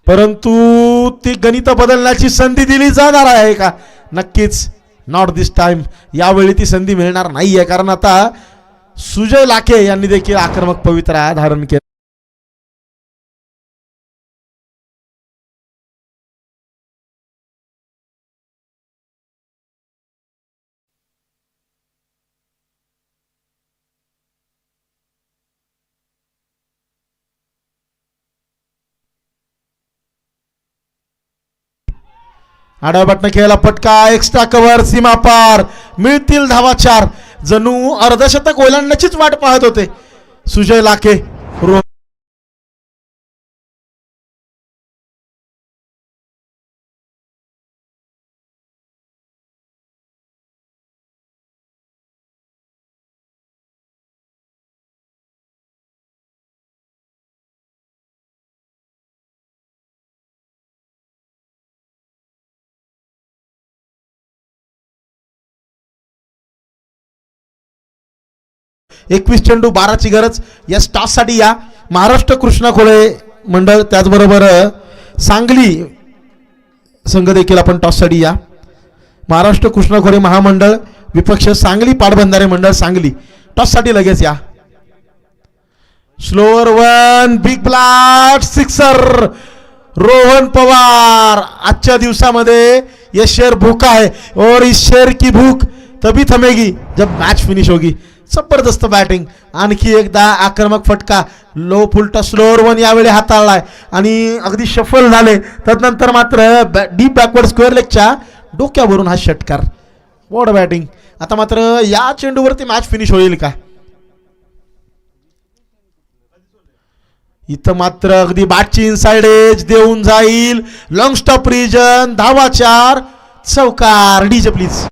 परंतु ती गणितं बदलण्याची संधी दिली जाणार आहे का? नक्कीच नॉट दिस टाइम. यावेळी ती संधी मिळणार नाहीये, कारण आता सुजय लाखे यांनी देखील आक्रमक पवित्रा धारण केला. आडव्या बॅटनं खेळला फटका, एक्स्ट्रा कव्हर, सीमा पार, मिळतील धावा 4. जणू अर्धशतक ओलांडण्याचीच वाट पाहत होते सुजय लाखे. एकवीस चेंडू 12ची गरज. या टॉससाठी या महाराष्ट्र कृष्णा खोळे मंडळ, त्याचबरोबर सांगली संघ देखील आपण टॉससाठी या. महाराष्ट्र कृष्णा खोळे महामंडळ विपक्ष सांगली पाटबंधारे मंडळ सांगली, टॉससाठी लगेच या. Slower one, big blast, sixer. Rohan Pawar, आजच्या दिवसामध्ये ये शेर भूखा है और इस शेर की भूख तभी थमेगी जब मैच फिनिश होगी. जबरदस्त बॅटिंग. आणखी एकदा आक्रमक फटका, लो फुलटा स्लोअर वन यावेळी हाताळलाय आणि अगदी शफल झाले. तदनंतर मात्र डीप बॅकवर्ड स्क्वेअर लेगच्या डोक्यावरून हा षटकार. What batting. आता मात्र या चेंडूवरती मॅच फिनिश होईल का? इथं मात्र अगदी बॅटची इनसाइड एज देऊन जाईल. लॉंग स्टॉप रिजन, धावा 4, चौकार. DJ please.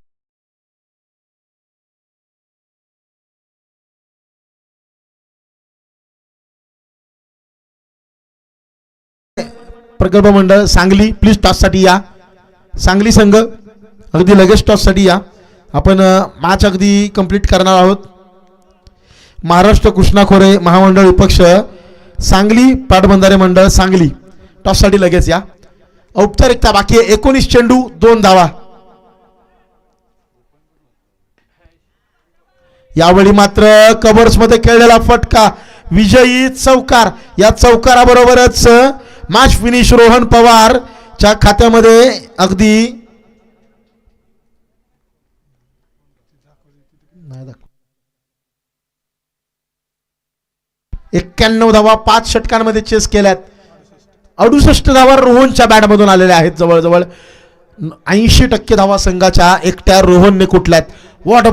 प्रकल्प मंडळ सांगली प्लीज टॉससाठी या. सांगली संघ अगदी लगेच टॉससाठी या. आपण मॅच अगदी कंप्लीट करणार आहोत. महाराष्ट्र कृष्णा खोरे महामंडळ विपक्ष सांगली पाटबंधारे मंडळ सांगली, टॉससाठी लगेच या. औपचारिकता बाकी आहे. 19 चेंडू 2 धावा. यावेळी मात्र कव्हर्स मध्ये खेळलेला फटका, विजयी चौकार. या चौकाराबरोबरच मॅच फिनिश रोहन पवार च्या खात्यामध्ये. अगदी 91 धावा 5 षटकांमध्ये चेस केल्यात. 68 धावा रोहनच्या बॅटमधून आलेल्या आहेत. जवळजवळ 80% धावा संघाच्या एकट्या रोहनने कुठल्यात. वॉट